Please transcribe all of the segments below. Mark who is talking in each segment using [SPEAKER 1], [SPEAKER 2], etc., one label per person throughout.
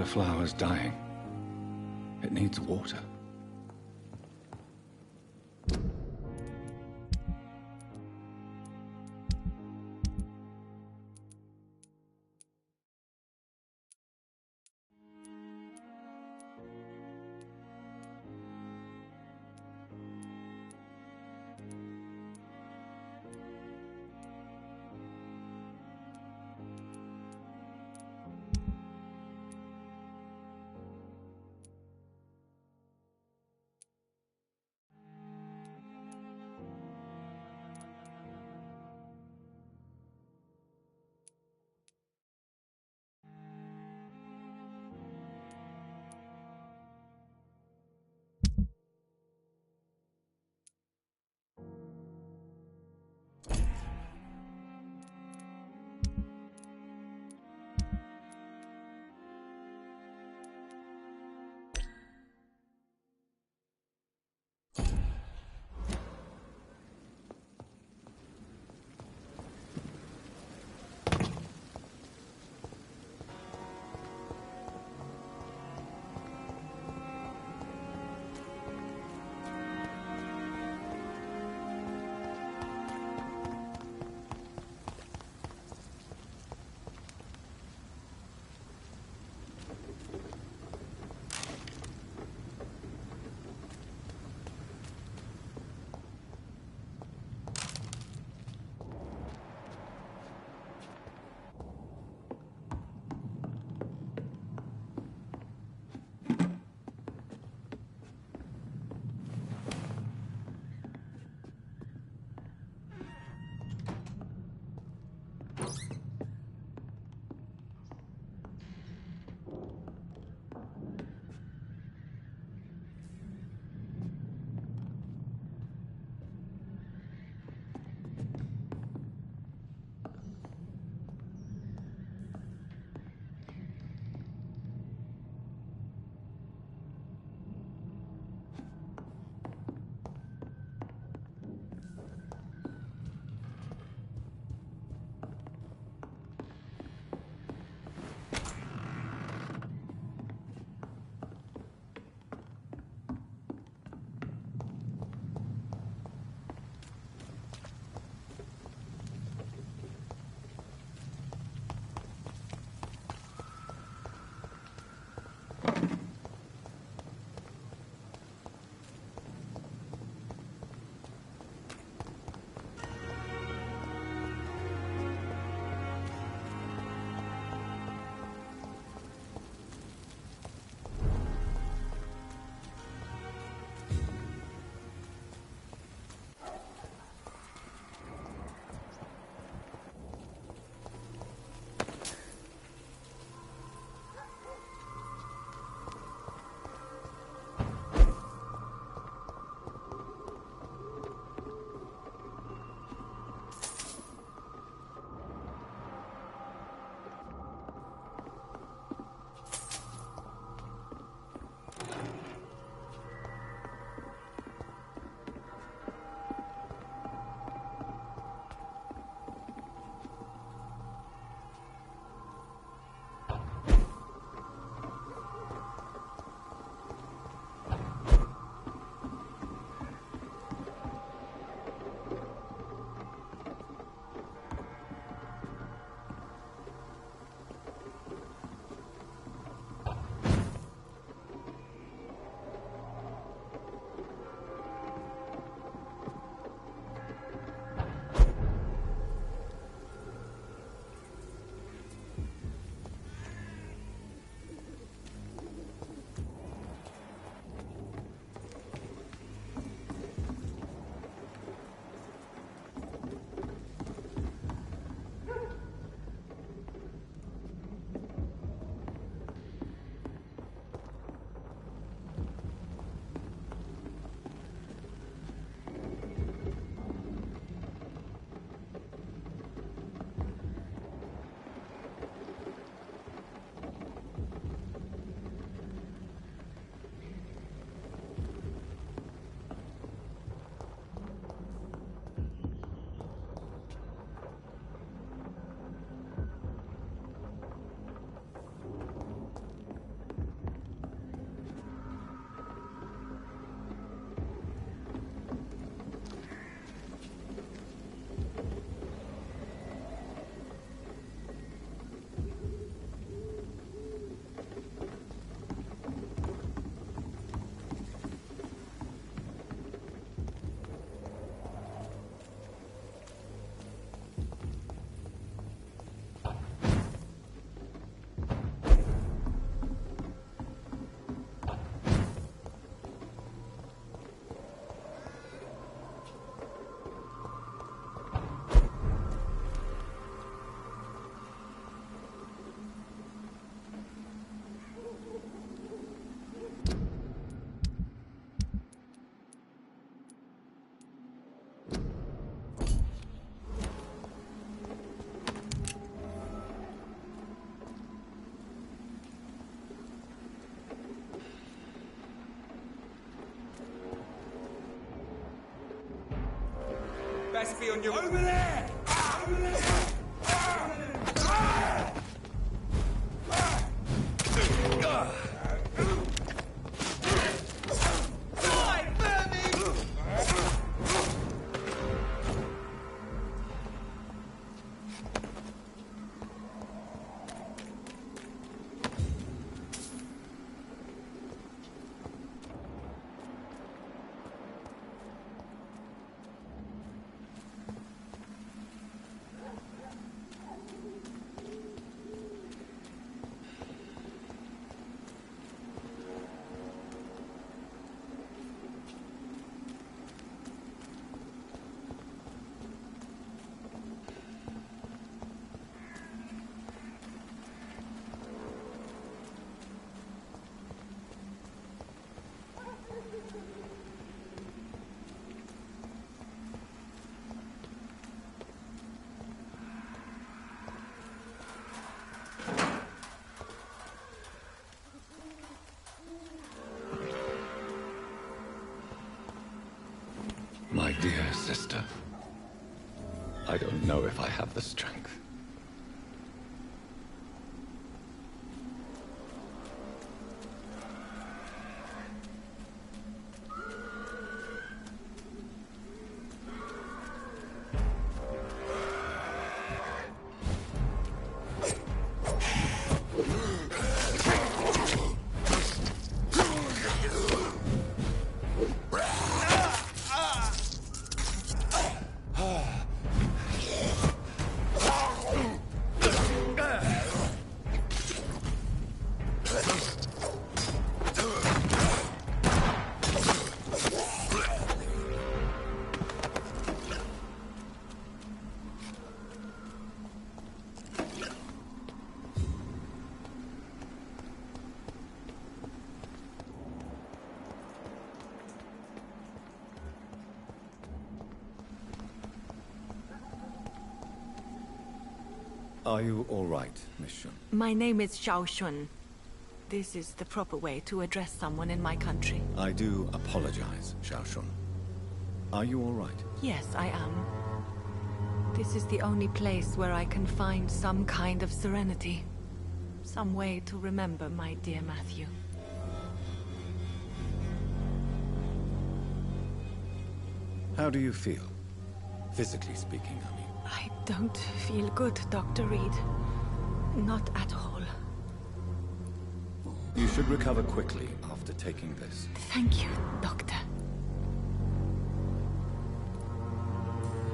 [SPEAKER 1] The flower's dying. It needs water.
[SPEAKER 2] trophy on your... Over there! Over there!
[SPEAKER 1] My dear sister, I don't know if I have the strength.
[SPEAKER 3] Are you all right, Miss Shun?
[SPEAKER 4] My name is Xiao Shun. This is the proper way to address someone in my country.
[SPEAKER 3] I do apologize, Xiao Shun. Are you all right?
[SPEAKER 4] Yes, I am. This is the only place where I can find some kind of serenity. Some way to remember my dear Matthew.
[SPEAKER 3] How do you feel? Physically speaking, I mean.
[SPEAKER 4] I don't feel good, Dr. Reed. Not at all.
[SPEAKER 3] You should recover quickly after taking this.
[SPEAKER 4] Thank you, Doctor.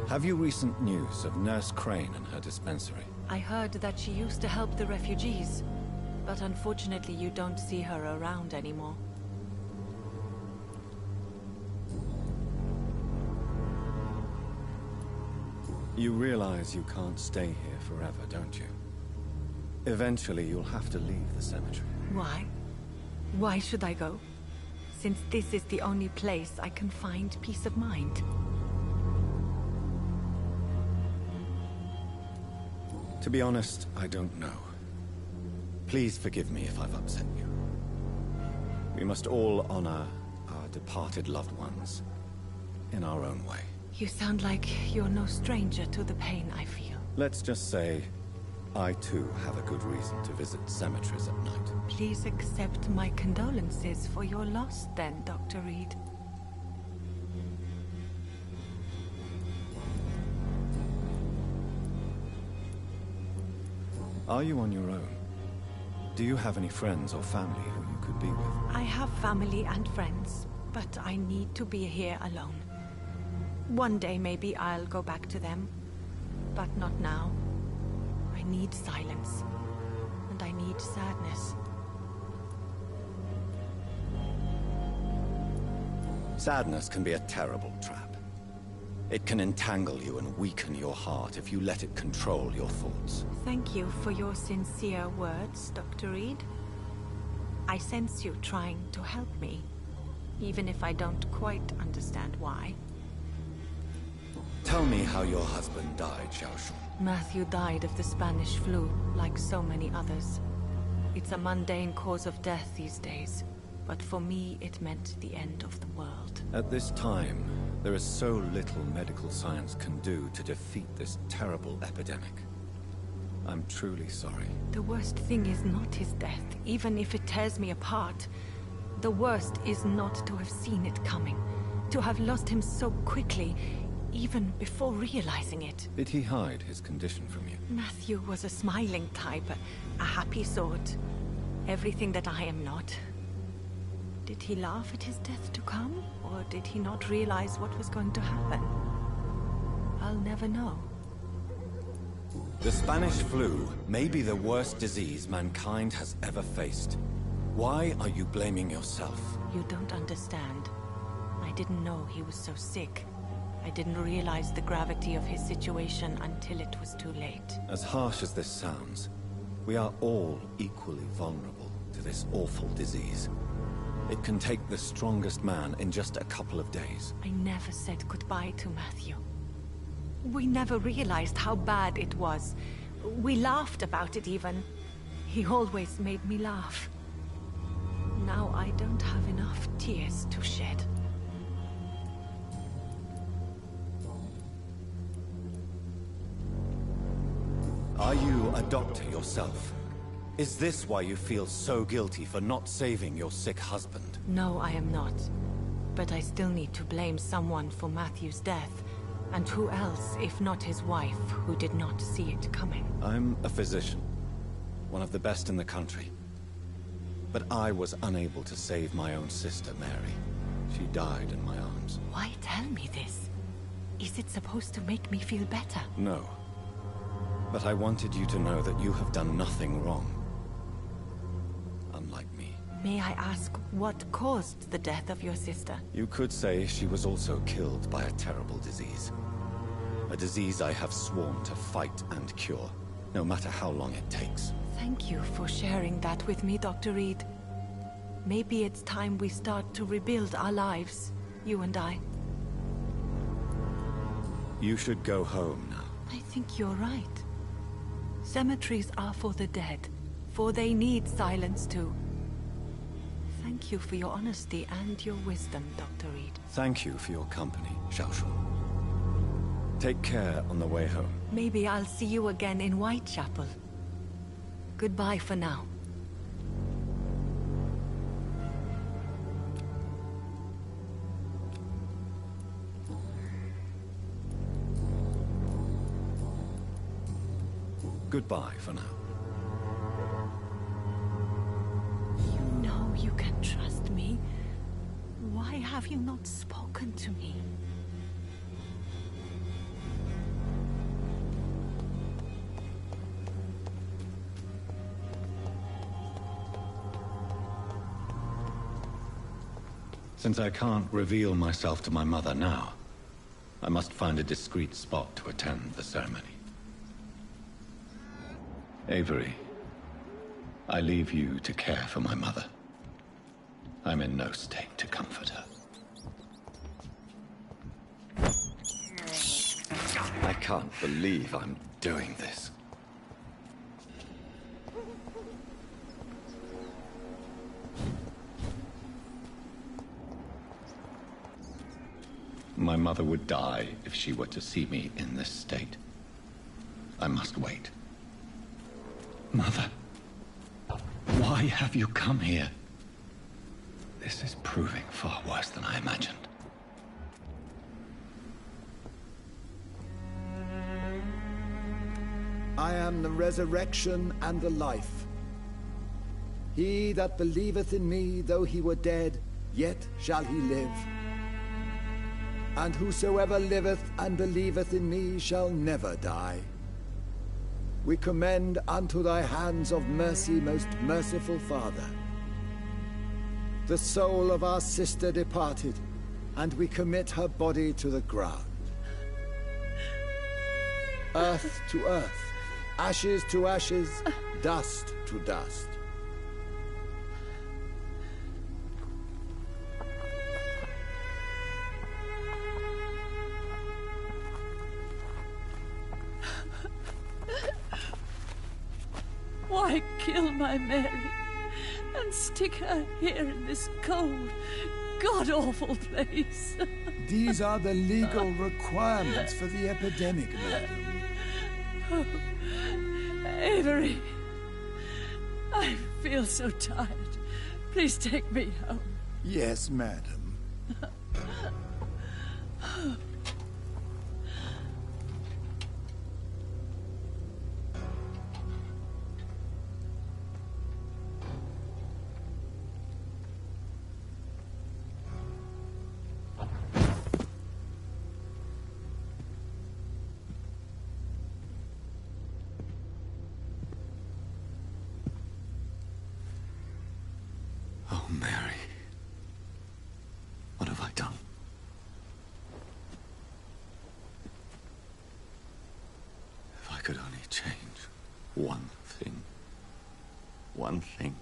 [SPEAKER 3] Have you recent news of Nurse Crane and her dispensary?
[SPEAKER 4] I heard that she used to help the refugees, but unfortunately you don't see her around anymore.
[SPEAKER 3] You realize you can't stay here forever, don't you? Eventually you'll have to leave the cemetery.
[SPEAKER 4] Why? Why should I go? Since this is the only place I can find peace of mind.
[SPEAKER 3] To be honest, I don't know. Please forgive me if I've upset you. We must all honor our departed loved ones in our own way.
[SPEAKER 4] You sound like you're no stranger to the pain I feel.
[SPEAKER 3] Let's just say, I too have a good reason to visit cemeteries at night.
[SPEAKER 4] Please accept my condolences for your loss then, Dr. Reed.
[SPEAKER 3] Are you on your own? Do you have any friends or family who you could be with?
[SPEAKER 4] I have family and friends, but I need to be here alone. One day maybe I'll go back to them, but not now. I need silence, and I need sadness.
[SPEAKER 3] Sadness can be a terrible trap. It can entangle you and weaken your heart if you let it control your thoughts.
[SPEAKER 4] Thank you for your sincere words, Dr. Reed. I sense you trying to help me, even if I don't quite understand why.
[SPEAKER 3] Tell me how your husband died, Xiao Shun.
[SPEAKER 4] Matthew died of the Spanish flu, like so many others. It's a mundane cause of death these days, but for me it meant the end of the world.
[SPEAKER 3] At this time, There is so little medical science can do to defeat this terrible epidemic. I'm truly sorry.
[SPEAKER 4] The worst thing is not his death, even if it tears me apart. The worst is not to have seen it coming, to have lost him so quickly, even before realizing it.
[SPEAKER 3] Did he hide his condition from you?
[SPEAKER 4] Matthew was a smiling type, a happy sort. Everything that I am not. Did he laugh at his death to come, or did he not realize what was going to happen? I'll never know.
[SPEAKER 3] The Spanish flu may be the worst disease mankind has ever faced. Why are you blaming yourself?
[SPEAKER 4] You don't understand. I didn't know he was so sick. I didn't realize the gravity of his situation until it was too late.
[SPEAKER 3] As harsh as this sounds, we are all equally vulnerable to this awful disease. It can take the strongest man in just a couple of days.
[SPEAKER 4] I never said goodbye to Matthew. We never realized how bad it was. We laughed about it even. He always made me laugh. Now I don't have enough tears to shed.
[SPEAKER 3] Are you a doctor yourself? Is this why you feel so guilty for not saving your sick husband?
[SPEAKER 4] No, I am not. But I still need to blame someone for Matthew's death. And who else, if not his wife, who did not see it coming?
[SPEAKER 3] I'm a physician. One of the best in the country. But I was unable to save my own sister, Mary. She died in my arms.
[SPEAKER 4] Why tell me this? Is it supposed to make me feel better?
[SPEAKER 3] No. But I wanted you to know that you have done nothing wrong. Unlike me.
[SPEAKER 4] May I ask what caused the death of your sister?
[SPEAKER 3] You could say she was also killed by a terrible disease. A disease I have sworn to fight and cure, no matter how long it takes.
[SPEAKER 4] Thank you for sharing that with me, Dr. Reed. Maybe it's time we start to rebuild our lives, you and I.
[SPEAKER 3] You should go home now.
[SPEAKER 4] I think you're right. Cemeteries are for the dead, for they need silence too. Thank you for your honesty and your wisdom, Dr. Reed.
[SPEAKER 3] Thank you for your company, Xiaoshu. Take care on the way home.
[SPEAKER 4] Maybe I'll see you again in Whitechapel. Goodbye for now.
[SPEAKER 3] Goodbye for now.
[SPEAKER 4] You know you can trust me. Why have you not spoken to me?
[SPEAKER 1] Since I can't reveal myself to my mother now, I must find a discreet spot to attend the ceremony. Avery, I leave you to care for my mother. I'm in no state to comfort her. I can't believe I'm doing this. My mother would die if she were to see me in this state. I must wait. Mother, why have you come here? This is proving far worse than I imagined.
[SPEAKER 2] I am the resurrection and the life. He that believeth in me, though he were dead, yet shall he live. And whosoever liveth and believeth in me shall never die. We commend unto thy hands of mercy, most merciful Father, the soul of our sister departed, and we commit her body to the ground. Earth to earth, ashes to ashes, dust to dust.
[SPEAKER 5] Why kill my Mary and stick her here in this cold, god-awful place.
[SPEAKER 2] These are the legal requirements for the epidemic, madam.
[SPEAKER 5] Avery, I feel so tired. Please take me home.
[SPEAKER 2] Yes, madam.
[SPEAKER 1] Oh, Mary. What have I done? If I could only change one thing. One thing.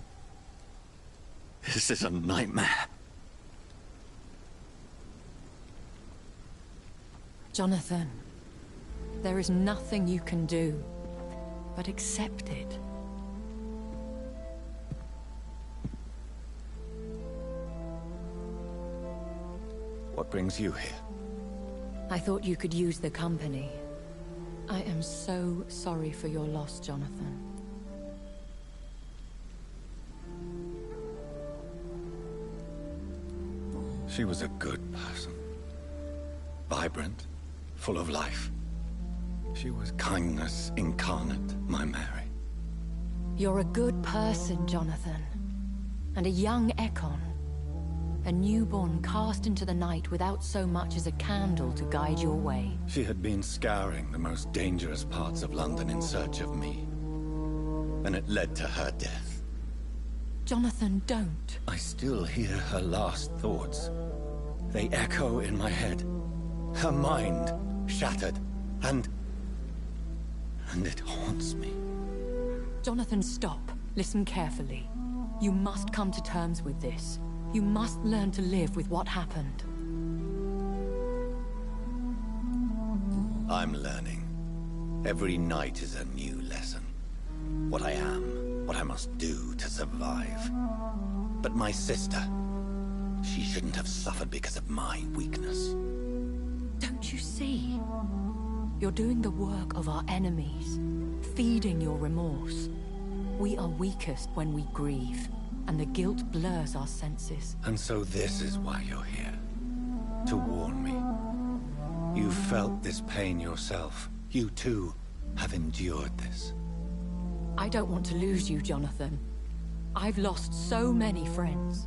[SPEAKER 1] This is a nightmare.
[SPEAKER 6] Jonathan, there is nothing you can do but accept it.
[SPEAKER 3] What brings you here?
[SPEAKER 6] I thought you could use the company. I am so sorry for your loss, Jonathan.
[SPEAKER 3] She was a good person. Vibrant, full of life. She was kindness incarnate, my Mary.
[SPEAKER 6] You're a good person, Jonathan. And a young Ekon. A newborn cast into the night without so much as a candle to guide your way.
[SPEAKER 3] She had been scouring the most dangerous parts of London in search of me. And it led to her death.
[SPEAKER 6] Jonathan, don't.
[SPEAKER 3] I still hear her last thoughts. They echo in my head. Her mind shattered, and it haunts me.
[SPEAKER 6] Jonathan, stop. Listen carefully. You must come to terms with this. You must learn to live with what happened.
[SPEAKER 3] I'm learning. Every night is a new lesson. What I am, what I must do to survive. But my sister, she shouldn't have suffered because of my weakness.
[SPEAKER 6] Don't you see? You're doing the work of our enemies, feeding your remorse. We are weakest when we grieve, and the guilt blurs our senses.
[SPEAKER 3] And so this is why you're here. To warn me. You felt this pain yourself. You too have endured this.
[SPEAKER 6] I don't want to lose you, Jonathan. I've lost so many friends.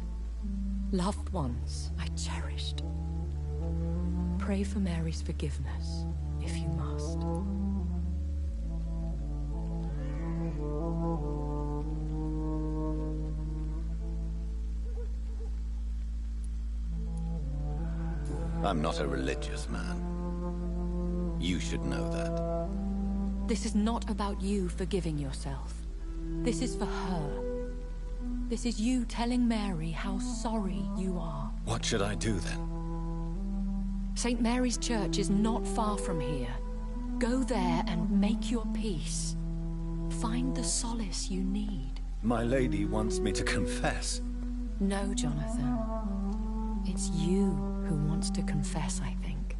[SPEAKER 6] Loved ones I cherished. Pray for Mary's forgiveness, if you must.
[SPEAKER 3] I'm not a religious man. You should know that.
[SPEAKER 6] This is not about you forgiving yourself. This is for her. This is you telling Mary how sorry you are.
[SPEAKER 3] What should I do then?
[SPEAKER 6] St. Mary's Church is not far from here. Go there and make your peace. Find the solace you need.
[SPEAKER 3] My lady wants me to confess.
[SPEAKER 6] No, Jonathan. It's you who wants to confess, I think.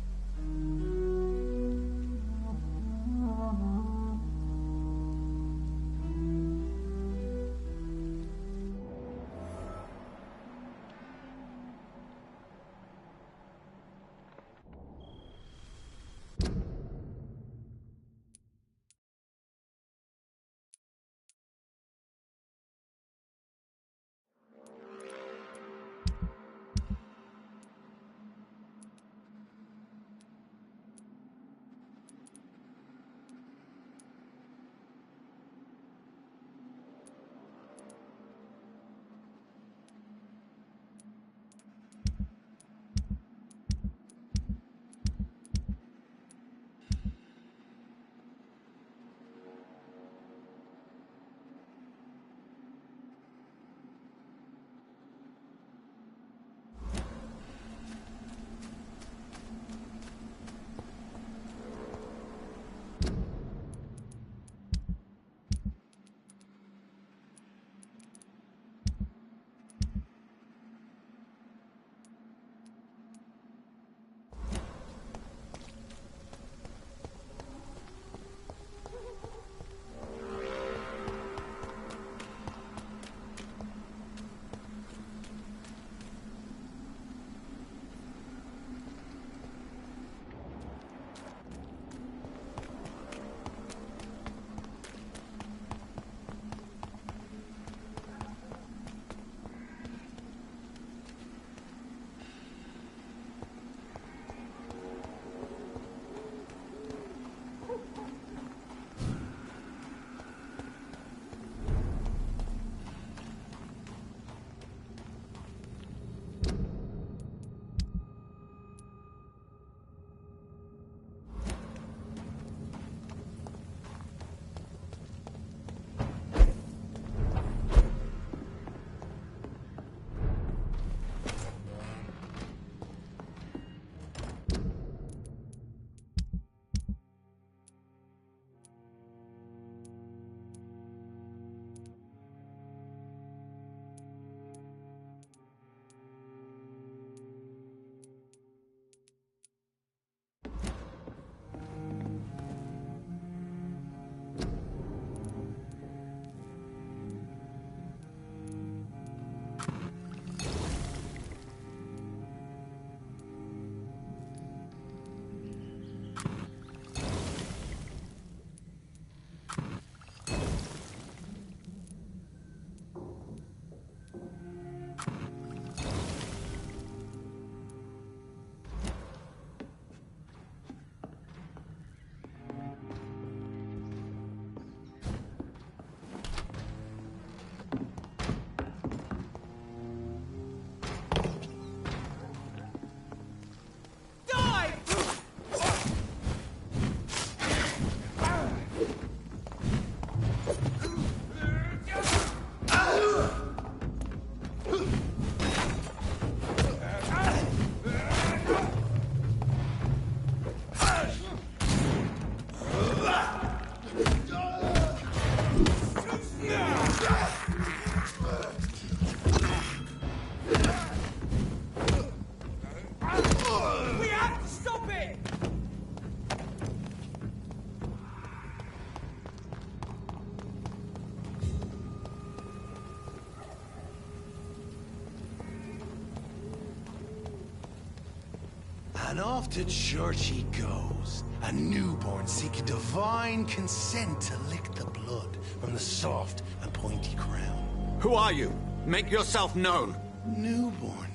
[SPEAKER 7] And off to church he goes, a newborn seeking divine consent to lick the blood from the soft and pointy crown.
[SPEAKER 3] Who are you? Make yourself known.
[SPEAKER 7] Newborn,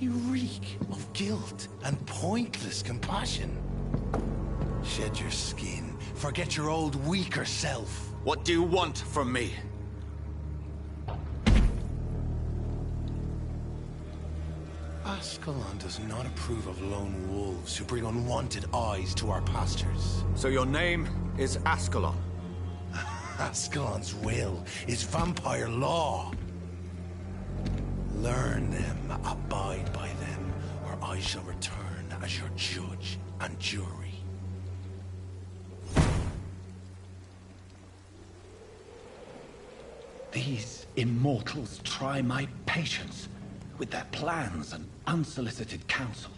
[SPEAKER 7] you reek of guilt and pointless compassion. Shed your skin, forget your old weaker self.
[SPEAKER 3] What do you want from me?
[SPEAKER 7] Ascalon does not approve of lone wolves who bring unwanted eyes to our pastures.
[SPEAKER 3] So your name is Ascalon?
[SPEAKER 7] Ascalon's will is vampire law. Learn them, abide by them, or I shall return as your judge and jury.
[SPEAKER 1] These immortals try my patience with their plans and unsolicited counsel.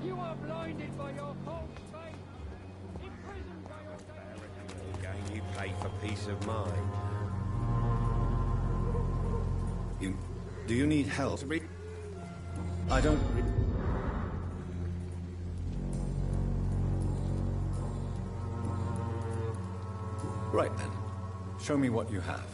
[SPEAKER 8] You are blinded by your false faith, imprisoned by your
[SPEAKER 9] Game you pay for peace of mind.
[SPEAKER 3] Do you need help? I don't... Right then. Show me what you have.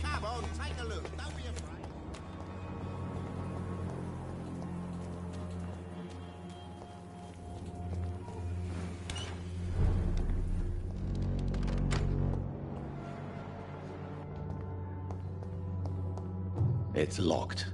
[SPEAKER 10] Come on, take a look. Don't be afraid.
[SPEAKER 1] It's locked.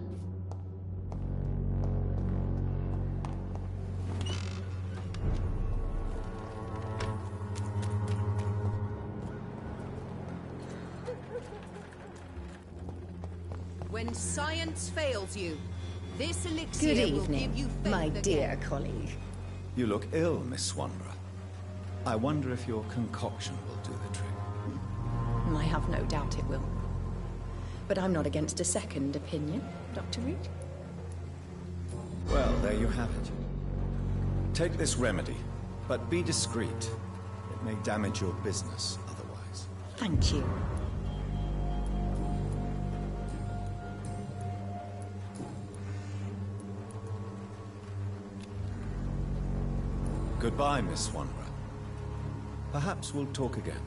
[SPEAKER 11] When science fails you, this elixir
[SPEAKER 12] Good
[SPEAKER 11] will
[SPEAKER 12] evening,
[SPEAKER 11] give you faith
[SPEAKER 12] my
[SPEAKER 11] again.
[SPEAKER 12] dear colleague.
[SPEAKER 3] You look ill, Miss Swanborough. I wonder if your concoction will do the trick.
[SPEAKER 12] I have no doubt it will. But I'm not against a second opinion, Dr. Reed.
[SPEAKER 3] Well, there you have it. Take this remedy, but be discreet. It may damage your business otherwise.
[SPEAKER 12] Thank you.
[SPEAKER 3] Goodbye, Miss Swanborough. Perhaps we'll talk again.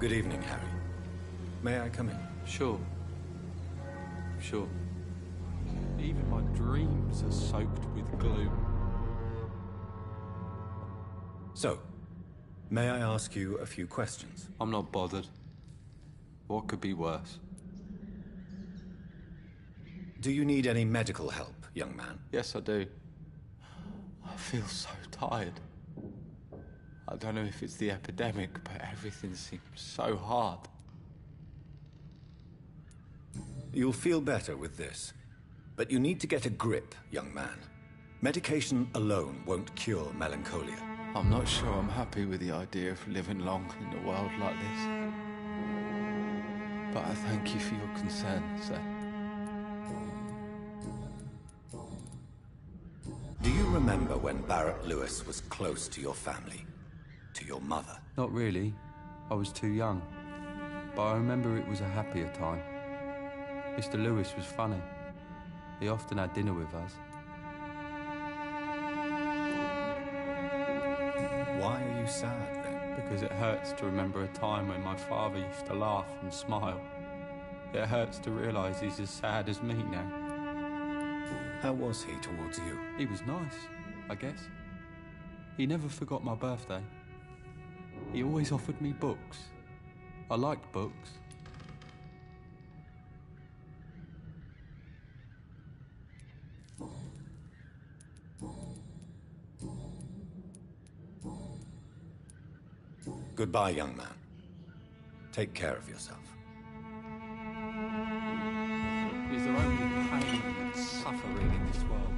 [SPEAKER 3] Good evening, Harry. May I come in?
[SPEAKER 13] Sure. Sure. Even my dreams are soaked with gloom.
[SPEAKER 3] So, may I ask you a few questions?
[SPEAKER 13] I'm not bothered. What could be worse?
[SPEAKER 3] Do you need any medical help, young man?
[SPEAKER 13] Yes, I do. I feel so tired. I don't know if it's the epidemic, but everything seems so hard.
[SPEAKER 3] You'll feel better with this. But you need to get a grip, young man. Medication alone won't cure melancholia.
[SPEAKER 13] I'm not sure I'm happy with the idea of living long in a world like this. But I thank you for your concern, sir.
[SPEAKER 3] Do you remember when Barrett Lewis was close to your family? To your mother?
[SPEAKER 13] Not really. I was too young. But I remember it was a happier time. Mr. Lewis was funny. He often had dinner with us.
[SPEAKER 3] Why are you sad, then?
[SPEAKER 13] Because it hurts to remember a time when my father used to laugh and smile. It hurts to realise he's as sad as me now.
[SPEAKER 3] How was he towards you?
[SPEAKER 13] He was nice, I guess. He never forgot my birthday. He always offered me books. I liked books.
[SPEAKER 3] Goodbye, young man. Take care of yourself.
[SPEAKER 13] Is there only pain and suffering in this world?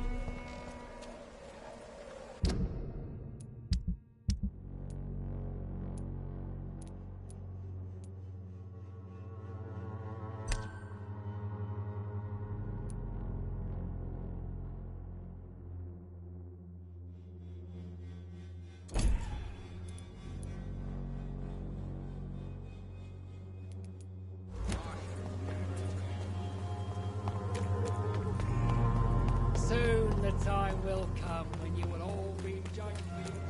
[SPEAKER 8] Soon the time will come when you will all be judged for your...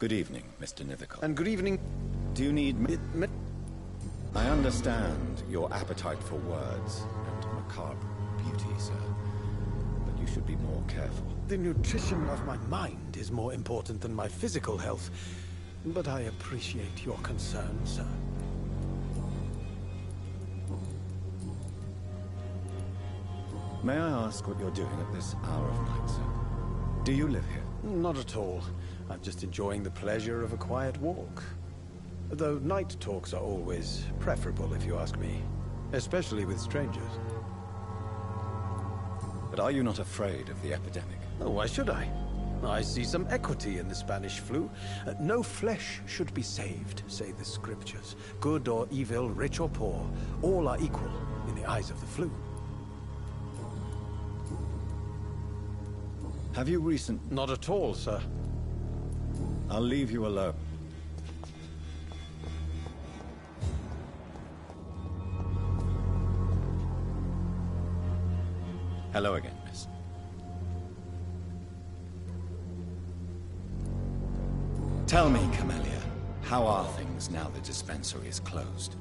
[SPEAKER 3] Good evening, Mr. Nithicott.
[SPEAKER 2] And good evening.
[SPEAKER 3] Do you need I understand your appetite for words and macabre beauty, sir. But you should be more careful.
[SPEAKER 2] The nutrition of my mind is more important than my physical health. But I appreciate your concern, sir.
[SPEAKER 3] May I ask what you're doing at this hour of night, sir? Do you live here?
[SPEAKER 2] Not at all. I'm just enjoying the pleasure of a quiet walk. Though night talks are always preferable, if you ask me. Especially with strangers.
[SPEAKER 3] But are you not afraid of the epidemic?
[SPEAKER 2] Oh, why should I? I see some equity in the Spanish flu. No flesh should be saved, say the scriptures. Good or evil, rich or poor, all are equal in the eyes of the flu.
[SPEAKER 3] Have you
[SPEAKER 2] Not at all, sir.
[SPEAKER 3] I'll leave you alone. Hello again, miss. Tell me, Camellia, how are things now the dispensary is closed?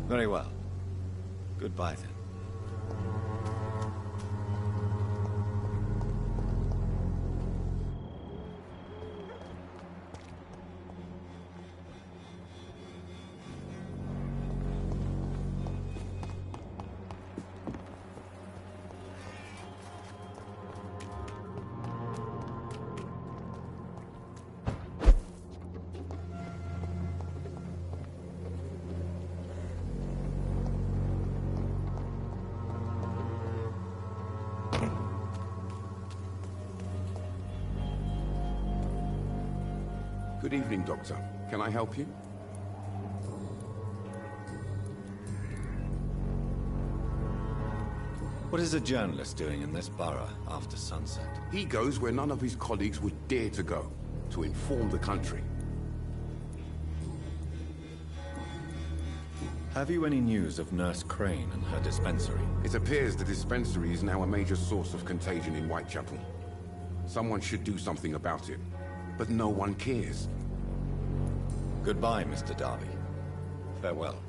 [SPEAKER 3] Very well. Goodbye, then.
[SPEAKER 14] Good evening, Doctor. Can I help you?
[SPEAKER 3] What is a journalist doing in this borough after sunset?
[SPEAKER 14] He goes where none of his colleagues would dare to go, to inform the country.
[SPEAKER 3] Have you any news of Nurse Crane and her dispensary?
[SPEAKER 14] It appears the dispensary is now a major source of contagion in Whitechapel. Someone should do something about it, but no one cares.
[SPEAKER 3] Goodbye, Mr. Darby. Farewell.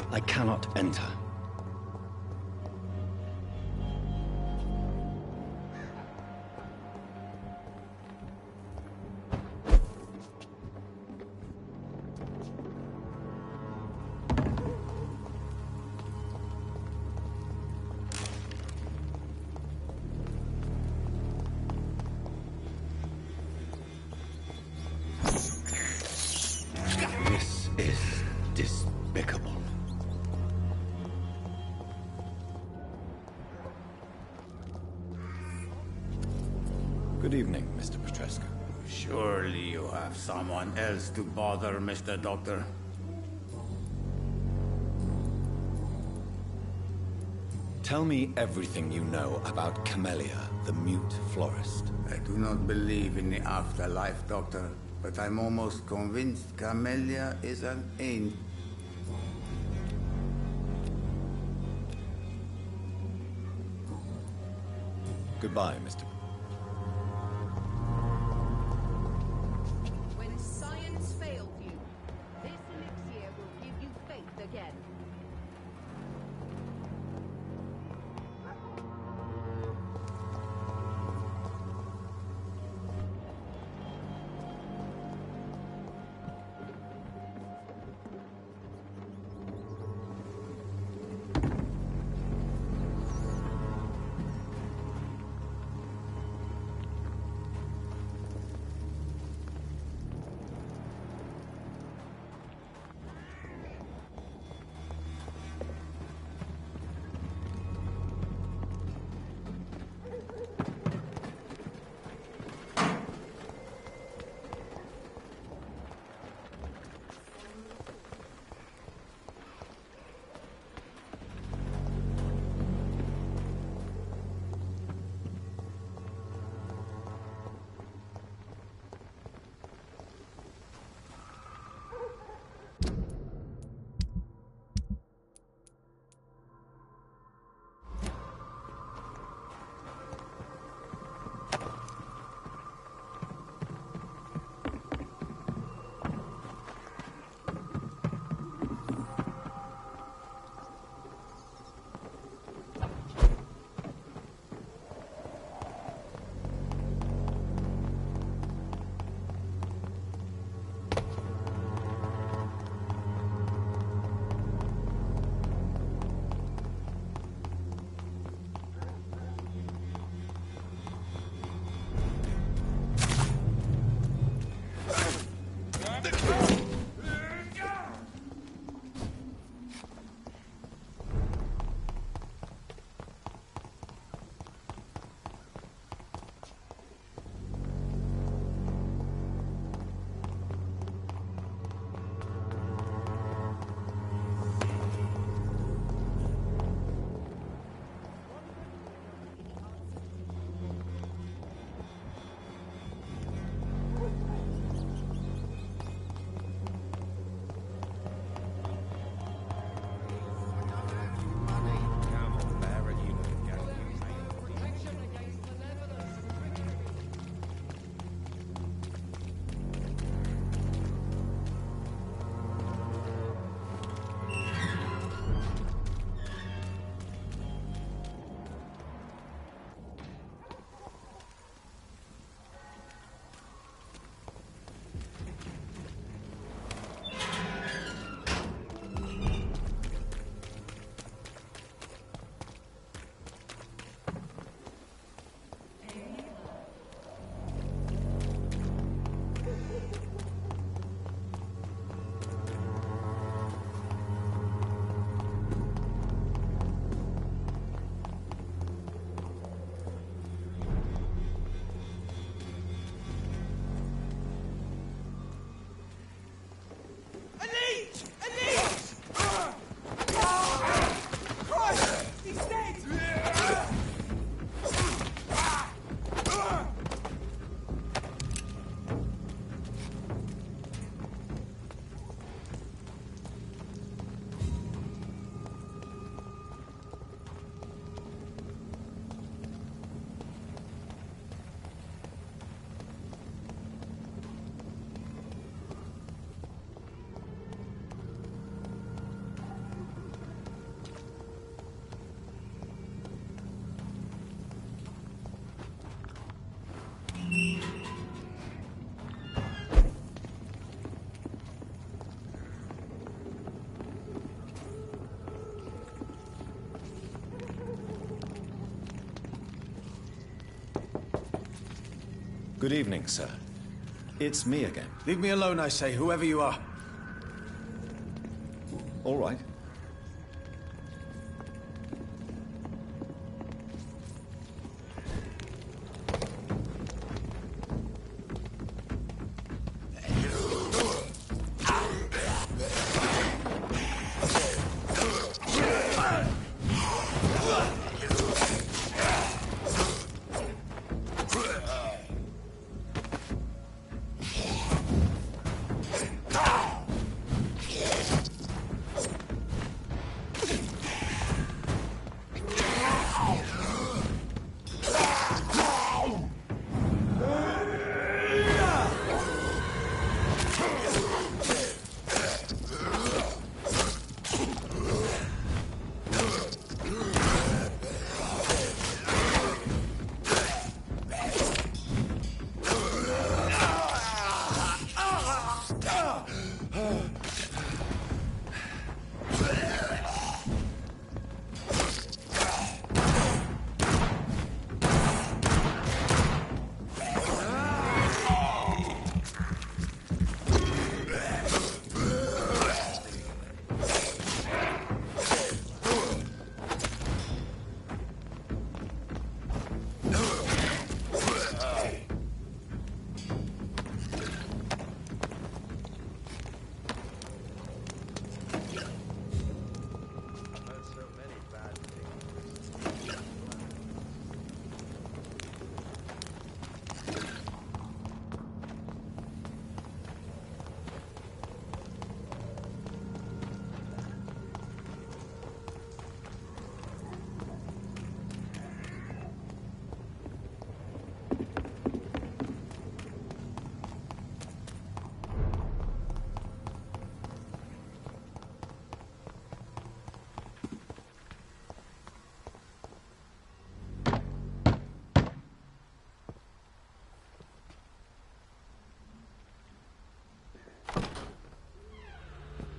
[SPEAKER 1] I cannot enter. This is despicable.
[SPEAKER 3] Good evening, Mr. Petrescu.
[SPEAKER 15] Surely you have someone else to bother, Mr. Doctor.
[SPEAKER 3] Tell me everything you know about Camellia, the mute florist.
[SPEAKER 15] I do not believe in the afterlife, Doctor, but I'm almost convinced Camellia is an angel.
[SPEAKER 3] Goodbye, Mr.
[SPEAKER 11] When science failed you, this elixir will give you faith again.
[SPEAKER 3] Good evening, sir. It's me again.
[SPEAKER 16] Leave me alone, I say, whoever you are.
[SPEAKER 3] All right.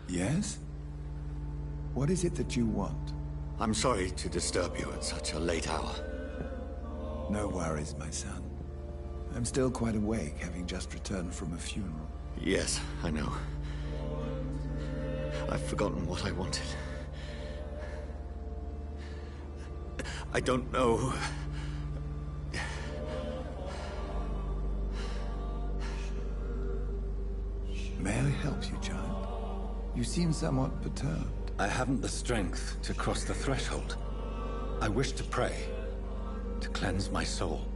[SPEAKER 2] Yes? What is it that you want?
[SPEAKER 1] I'm sorry to disturb you at such a late hour.
[SPEAKER 2] No worries, my son. I'm still quite awake, having just returned from a funeral.
[SPEAKER 1] Yes, I know. I've forgotten what I wanted. I don't know.
[SPEAKER 2] May I help you, child? You seem somewhat perturbed.
[SPEAKER 3] I haven't the strength to cross the threshold. I wish to pray, to cleanse my soul.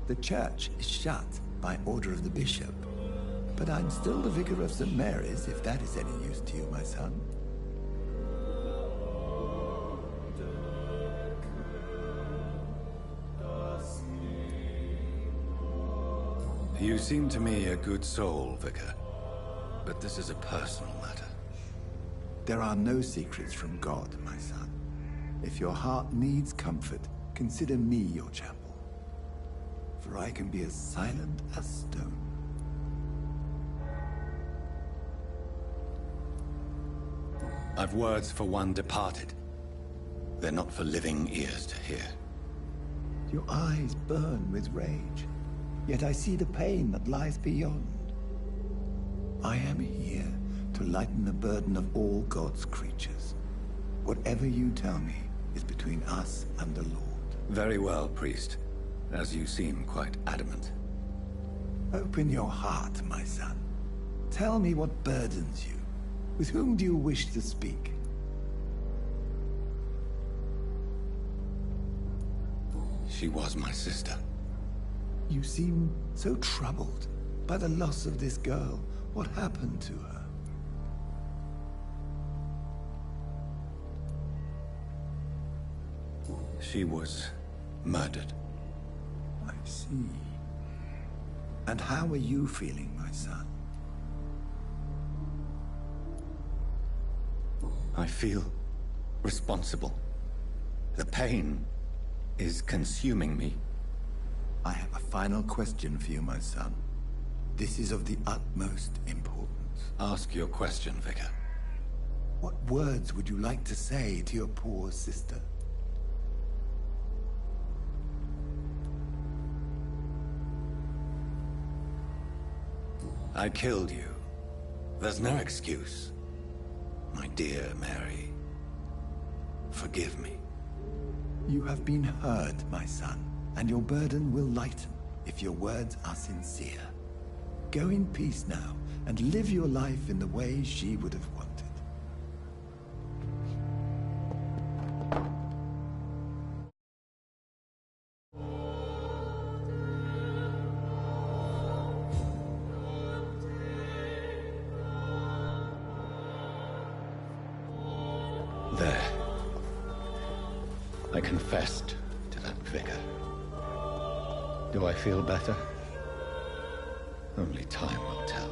[SPEAKER 2] The church is shut by order of the bishop. But I'm still the vicar of St. Mary's, if that is any use to you, my son.
[SPEAKER 3] You seem to me a good soul, Vicar. But this is a personal matter.
[SPEAKER 2] There are no secrets from God, my son. If your heart needs comfort, consider me your chapel. For I can be as silent as stone.
[SPEAKER 3] I've words for one departed. They're not for living ears to hear.
[SPEAKER 2] Your eyes burn with rage, yet I see the pain that lies beyond. I am here to lighten the burden of all God's creatures. Whatever you tell me is between us and the Lord.
[SPEAKER 3] Very well, priest. As you seem quite adamant.
[SPEAKER 2] Open your heart, my son. Tell me what burdens you. With whom do you wish to speak?
[SPEAKER 3] She was my sister.
[SPEAKER 2] You seem so troubled by the loss of this girl. What happened to her?
[SPEAKER 3] She was murdered.
[SPEAKER 2] I see. And how are you feeling, my son?
[SPEAKER 3] I feel responsible. The pain is consuming me.
[SPEAKER 2] I have a final question for you, my son. This is of the utmost importance.
[SPEAKER 3] Ask your question, Vicar.
[SPEAKER 2] What words would you like to say to your poor sister?
[SPEAKER 3] I killed you. There's no excuse. My dear Mary, forgive me.
[SPEAKER 2] You have been heard, my son, and your burden will lighten if your words are sincere. Go in peace now, and live your life in the way she would have wanted.
[SPEAKER 1] There. I confessed to that vigor. Do I feel better? Only time will tell.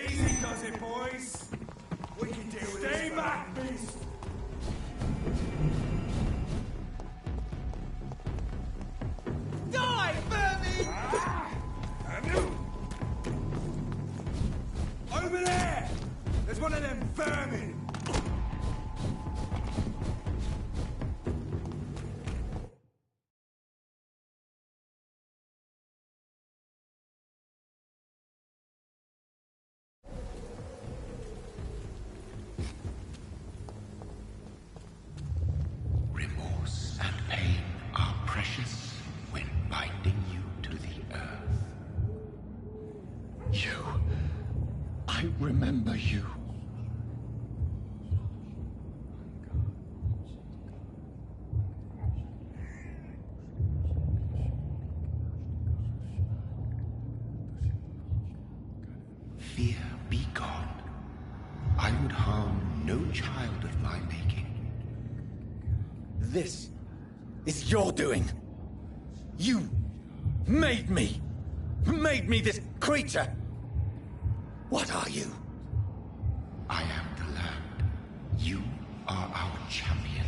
[SPEAKER 10] Easy does it, boys. We can deal with this. Stay back, beast. Die, vermin! Over there! There's one of them vermin!
[SPEAKER 1] Remorse and pain are precious when binding you to the earth. You. I remember you. Fear be gone. I would harm no child of my making.
[SPEAKER 3] This is your doing. You made me this creature. What are you?
[SPEAKER 1] I am the land. You are our champion.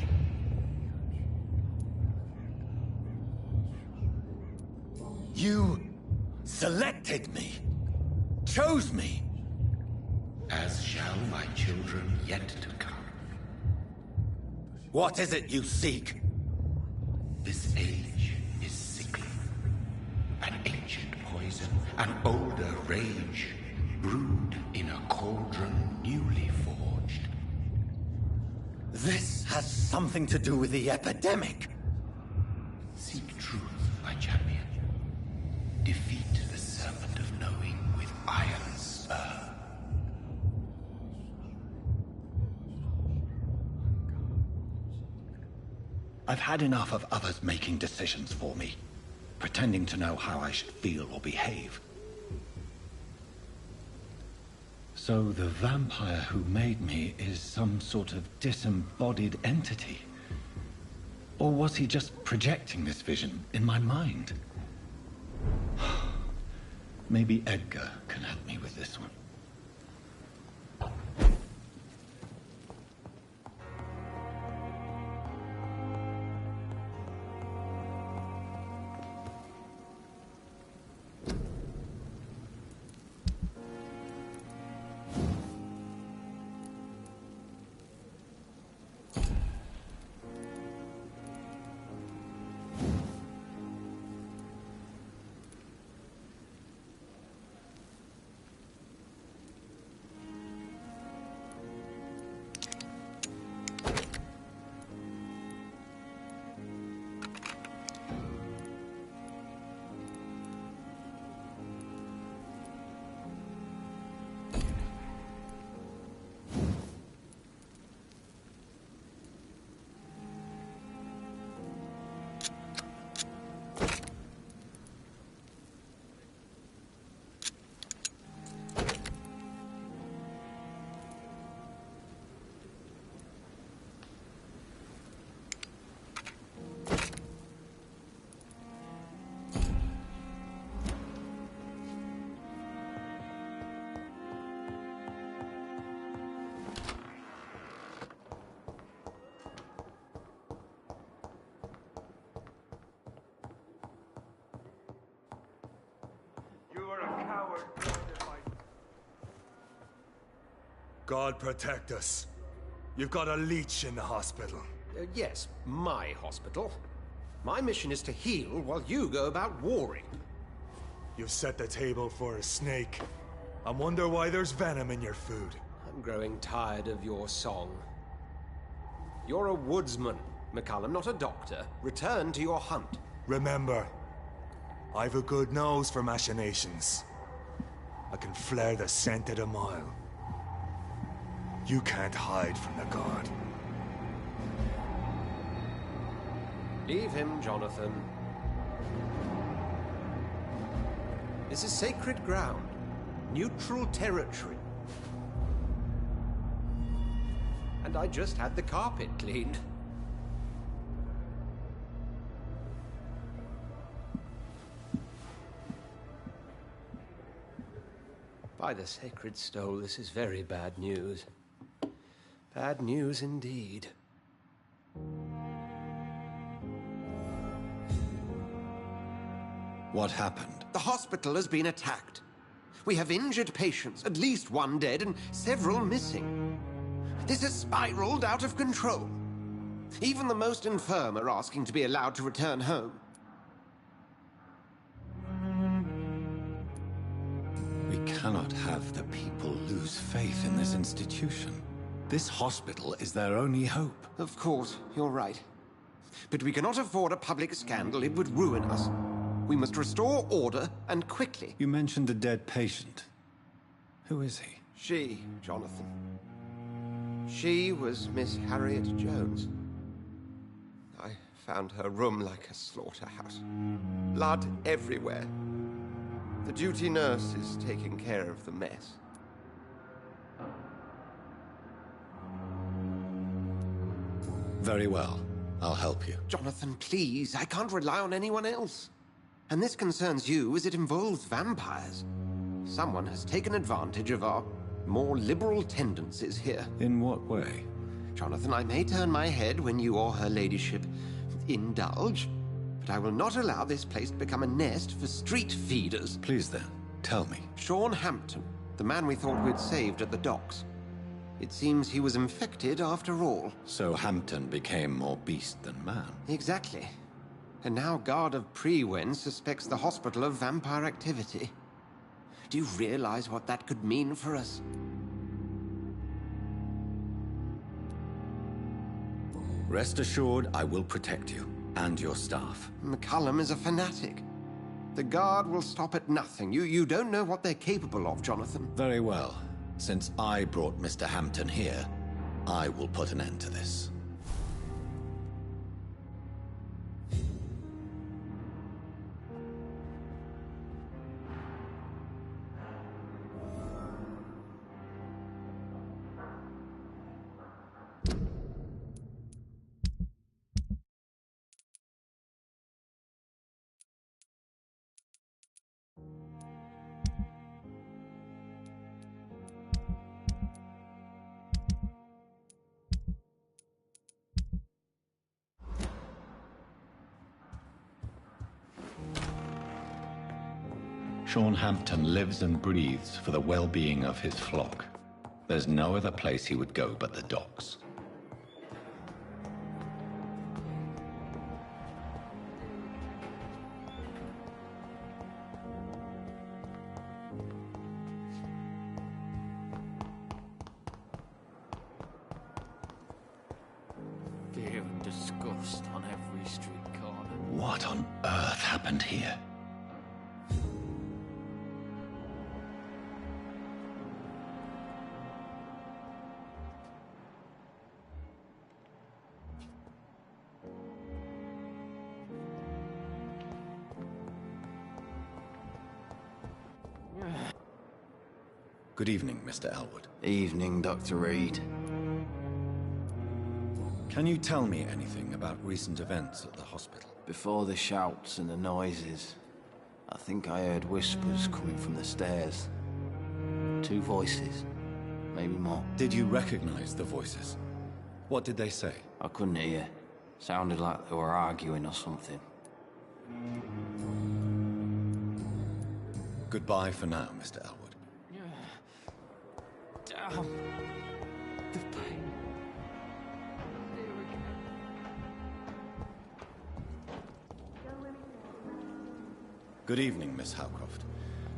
[SPEAKER 3] You selected me, chose me.
[SPEAKER 1] As shall my children yet to come.
[SPEAKER 3] What is it you seek?
[SPEAKER 1] This age is sickly. An ancient poison, an older rage, brewed in a cauldron newly forged.
[SPEAKER 3] This has something to do with the epidemic.
[SPEAKER 1] Seek truth, my champion. Defeat the serpent of knowing with iron spur. I've had enough of others making decisions for me, pretending to know how I should feel or behave. So the vampire who made me is some sort of disembodied entity? Or was he just projecting this vision in my mind? Maybe Edgar can help me with this one.
[SPEAKER 10] God protect us. You've got a leech in the hospital.
[SPEAKER 17] Yes, my hospital. My mission is to heal while you go about warring.
[SPEAKER 10] You've set the table for a snake. I wonder why there's venom in your food.
[SPEAKER 17] I'm growing tired of your song. You're a woodsman, McCallum, not a doctor. Return to your hunt.
[SPEAKER 10] Remember, I've a good nose for machinations. I can flare the scent at a mile. You can't hide from the God.
[SPEAKER 17] Leave him, Jonathan. This is sacred ground. Neutral territory. And I just had the carpet cleaned. By the sacred stole, this is very bad news. Bad news indeed.
[SPEAKER 3] What happened?
[SPEAKER 17] The hospital has been attacked. We have injured patients, at least one dead and several missing. This has spiraled out of control. Even the most infirm are asking to be allowed to return home.
[SPEAKER 3] We cannot have the people lose faith in this institution. This hospital is their only hope.
[SPEAKER 17] Of course, you're right. But we cannot afford a public scandal. It would ruin us. We must restore order, and quickly.
[SPEAKER 3] You mentioned a dead patient. Who is he?
[SPEAKER 17] She, Jonathan. She was Miss Harriet Jones. I found her room like a slaughterhouse. Blood everywhere. The duty nurse is taking care of the mess.
[SPEAKER 3] Very well. I'll help you.
[SPEAKER 17] Jonathan, please. I can't rely on anyone else. And this concerns you as it involves vampires. Someone has taken advantage of our more liberal tendencies here.
[SPEAKER 3] In what way?
[SPEAKER 17] Jonathan, I may turn my head when you or her ladyship indulge, but I will not allow this place to become a nest for street feeders.
[SPEAKER 3] Please then, tell me.
[SPEAKER 17] Sean Hampton, the man we thought we'd saved at the docks. It seems he was infected after all.
[SPEAKER 3] So Hampton became more beast than man.
[SPEAKER 17] Exactly. And now Guard of Prewen suspects the hospital of vampire activity. Do you realize what that could mean for us?
[SPEAKER 3] Rest assured, I will protect you and your staff.
[SPEAKER 17] McCallum is a fanatic. The Guard will stop at nothing. You don't know what they're capable of, Jonathan.
[SPEAKER 3] Very well. Since I brought Mr. Hampton here, I will put an end to this.
[SPEAKER 1] Sean Hampton lives and breathes for the well-being of his flock. There's no other place he would go but the docks.
[SPEAKER 8] Fear and disgust on every street corner.
[SPEAKER 1] What on earth happened here?
[SPEAKER 3] Good evening, Mr. Elwood.
[SPEAKER 15] Evening, Dr. Reed.
[SPEAKER 3] Can you tell me anything about recent events at the hospital?
[SPEAKER 15] Before the shouts and the noises, I think I heard whispers coming from the stairs. 2 voices, maybe more.
[SPEAKER 3] Did you recognize the voices? What did they say?
[SPEAKER 15] I couldn't hear. Sounded like they were arguing or something.
[SPEAKER 3] Goodbye for now, Mr. Elwood.
[SPEAKER 8] Damn.
[SPEAKER 3] Good evening, Miss Howcroft.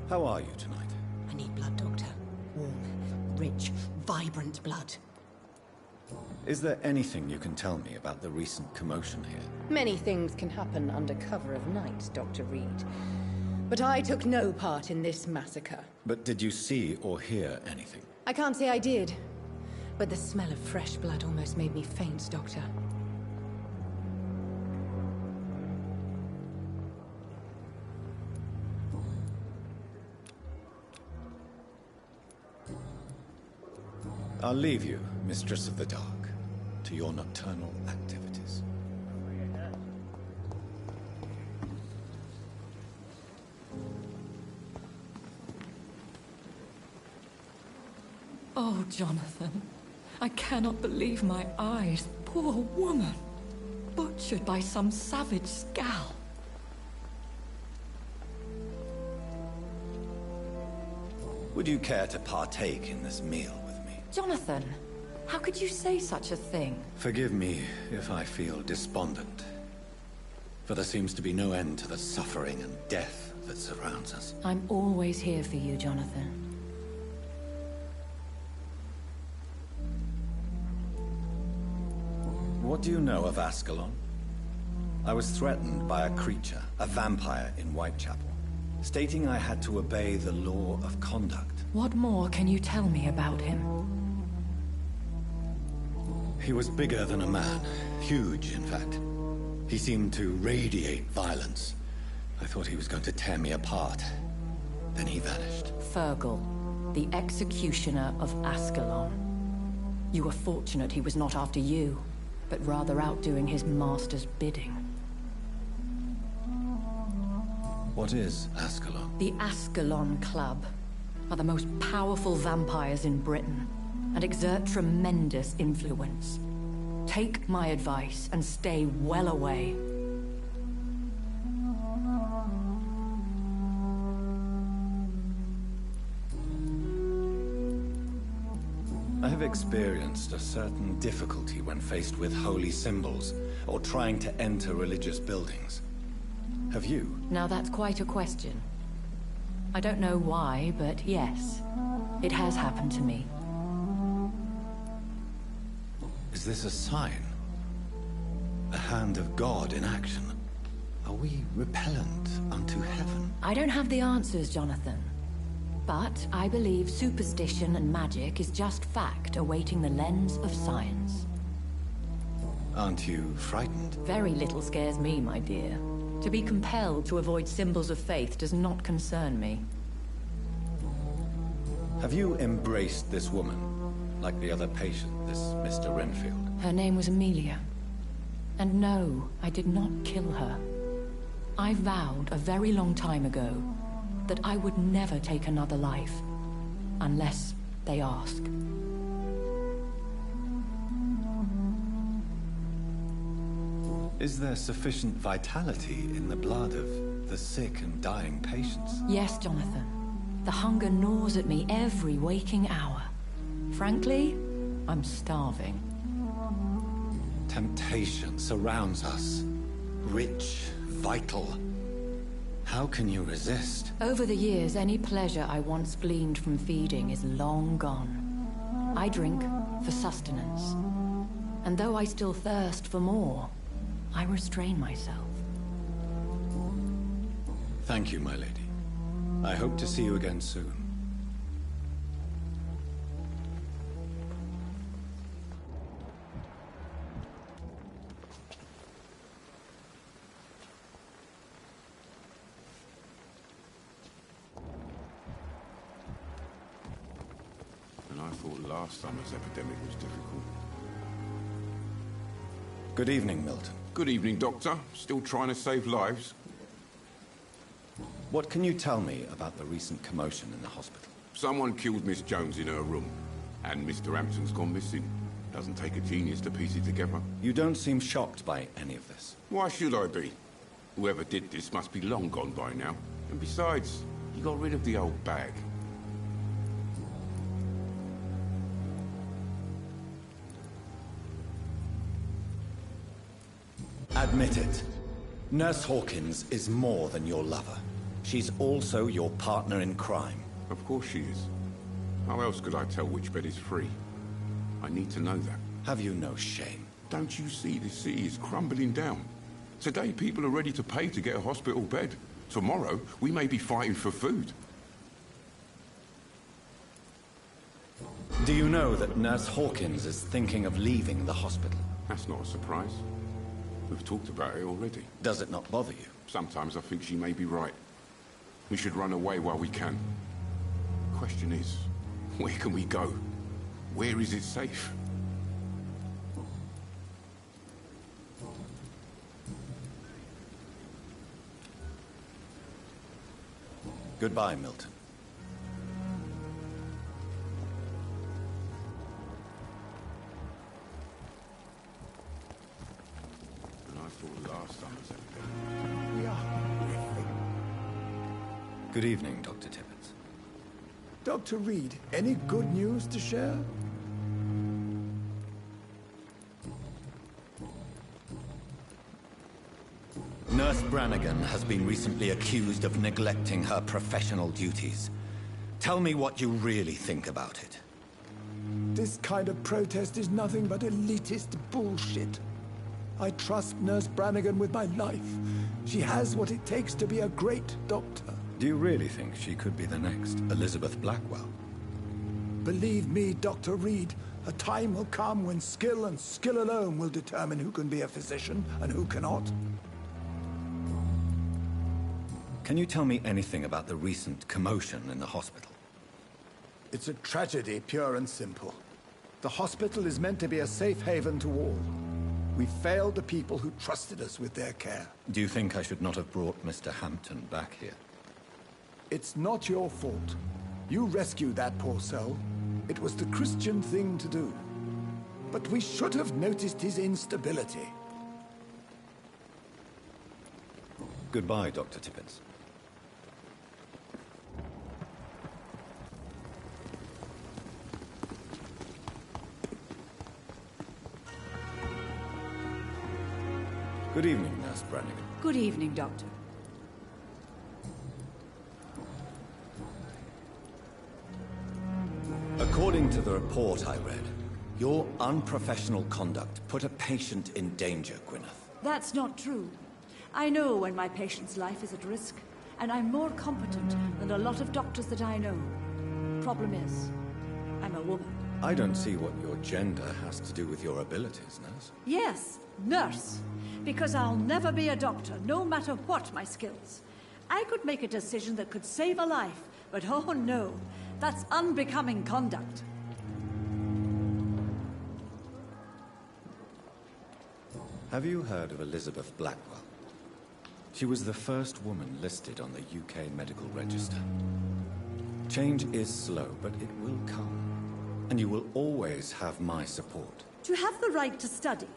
[SPEAKER 3] How are you tonight?
[SPEAKER 12] I need blood, Doctor. Warm, rich, vibrant blood.
[SPEAKER 3] Is there anything you can tell me about the recent commotion here?
[SPEAKER 12] Many things can happen under cover of night, Dr. Reed. But I took no part in this massacre.
[SPEAKER 3] But did you see or hear anything?
[SPEAKER 12] I can't say I did. But the smell of fresh blood almost made me faint, Doctor.
[SPEAKER 3] I'll leave you, Mistress of the Dark, to your nocturnal activities.
[SPEAKER 6] Oh, Jonathan. I cannot believe my eyes. Poor woman. Butchered by some savage scowl.
[SPEAKER 3] Would you care to partake in this meal with me?
[SPEAKER 6] Jonathan, how could you say such a thing?
[SPEAKER 3] Forgive me if I feel despondent. For there seems to be no end to the suffering and death that surrounds us.
[SPEAKER 6] I'm always here for you, Jonathan.
[SPEAKER 3] What do you know of Ascalon? I was threatened by a creature, a vampire in Whitechapel, stating I had to obey the law of conduct.
[SPEAKER 6] What more can you tell me about him?
[SPEAKER 3] He was bigger than a man. Huge, in fact. He seemed to radiate violence. I thought he was going to tear me apart. Then he vanished.
[SPEAKER 6] Fergal, the executioner of Ascalon. You were fortunate he was not after you, but rather out doing his master's bidding.
[SPEAKER 3] What is Ascalon?
[SPEAKER 6] The Ascalon Club are the most powerful vampires in Britain and exert tremendous influence. Take my advice and stay well away.
[SPEAKER 3] I have experienced a certain difficulty when faced with holy symbols or trying to enter religious buildings. Have you?
[SPEAKER 6] Now that's quite a question. I don't know why, but yes, it has happened to me.
[SPEAKER 3] Is this a sign? A hand of God in action? Are we repellent unto heaven?
[SPEAKER 6] I don't have the answers, Jonathan. But I believe superstition and magic is just fact awaiting the lens of science.
[SPEAKER 3] Aren't you frightened?
[SPEAKER 6] Very little scares me, my dear. To be compelled to avoid symbols of faith does not concern me.
[SPEAKER 3] Have you embraced this woman, like the other patient, this Mr. Renfield?
[SPEAKER 6] Her name was Amelia. And no, I did not kill her. I vowed a very long time ago that I would never take another life, unless they ask.
[SPEAKER 3] Is there sufficient vitality in the blood of the sick and dying patients?
[SPEAKER 6] Yes, Jonathan. The hunger gnaws at me every waking hour. Frankly, I'm starving.
[SPEAKER 3] Temptation surrounds us. Rich, vital. How can you resist?
[SPEAKER 6] Over the years, any pleasure I once gleaned from feeding is long gone. I drink for sustenance. And though I still thirst for more, I restrain myself.
[SPEAKER 3] Thank you, my lady. I hope to see you again soon.
[SPEAKER 14] And I thought last summer's epidemic was difficult.
[SPEAKER 3] Good evening, Milton.
[SPEAKER 14] Good evening, Doctor. Still trying to save lives?
[SPEAKER 3] What can you tell me about the recent commotion in the hospital?
[SPEAKER 14] Someone killed Miss Jones in her room, and Mr. Hampton's gone missing. Doesn't take a genius to piece it together.
[SPEAKER 3] You don't seem shocked by any of this.
[SPEAKER 14] Why should I be? Whoever did this must be long gone by now. And besides, he got rid of the old bag.
[SPEAKER 3] Admit it. Nurse Hawkins is more than your lover. She's also your partner in crime.
[SPEAKER 14] Of course she is. How else could I tell which bed is free? I need to know that.
[SPEAKER 3] Have you no shame?
[SPEAKER 14] Don't you see the city is crumbling down? Today people are ready to pay to get a hospital bed. Tomorrow we may be fighting for food.
[SPEAKER 3] Do you know that Nurse Hawkins is thinking of leaving the hospital?
[SPEAKER 14] That's not a surprise. We've talked about it already.
[SPEAKER 3] Does it not bother you?
[SPEAKER 14] Sometimes I think she may be right. We should run away while we can. Question is, where can we go? Where is it safe?
[SPEAKER 3] Goodbye, Milton.
[SPEAKER 14] And I thought last time was everything.
[SPEAKER 2] We are nothing.
[SPEAKER 3] Good evening, Dr. Tippett.
[SPEAKER 2] Dr. Reed, any good news to share?
[SPEAKER 3] Nurse Brannigan has been recently accused of neglecting her professional duties. Tell me what you really think about it.
[SPEAKER 2] This kind of protest is nothing but elitist bullshit. I trust Nurse Brannigan with my life. She has what it takes to be a great doctor.
[SPEAKER 3] Do you really think she could be the next Elizabeth Blackwell?
[SPEAKER 2] Believe me, Dr. Reed, a time will come when skill and skill alone will determine who can be a physician and who cannot.
[SPEAKER 3] Can you tell me anything about the recent commotion in the hospital?
[SPEAKER 2] It's a tragedy, pure and simple. The hospital is meant to be a safe haven to all. We failed the people who trusted us with their care.
[SPEAKER 3] Do you think I should not have brought Mr. Hampton back here?
[SPEAKER 2] It's not your fault. You rescued that poor soul. It was the Christian thing to do. But we should have noticed his instability.
[SPEAKER 3] Goodbye, Dr. Tippett. Good evening, Nurse Brannigan.
[SPEAKER 5] Good evening, Doctor.
[SPEAKER 3] According to the report I read, your unprofessional conduct put a patient in danger, Gwyneth.
[SPEAKER 5] That's not true. I know when my patient's life is at risk, and I'm more competent than a lot of doctors that I know. Problem is, I'm a woman.
[SPEAKER 3] I don't see what your gender has to do with your abilities, nurse.
[SPEAKER 5] Yes, nurse. Because I'll never be a doctor, no matter what my skills. I could make a decision that could save a life, but oh no, that's unbecoming conduct.
[SPEAKER 3] Have you heard of Elizabeth Blackwell? She was the first woman listed on the UK Medical Register. Change is slow, but it will come. And you will always have my support.
[SPEAKER 5] To have the right to study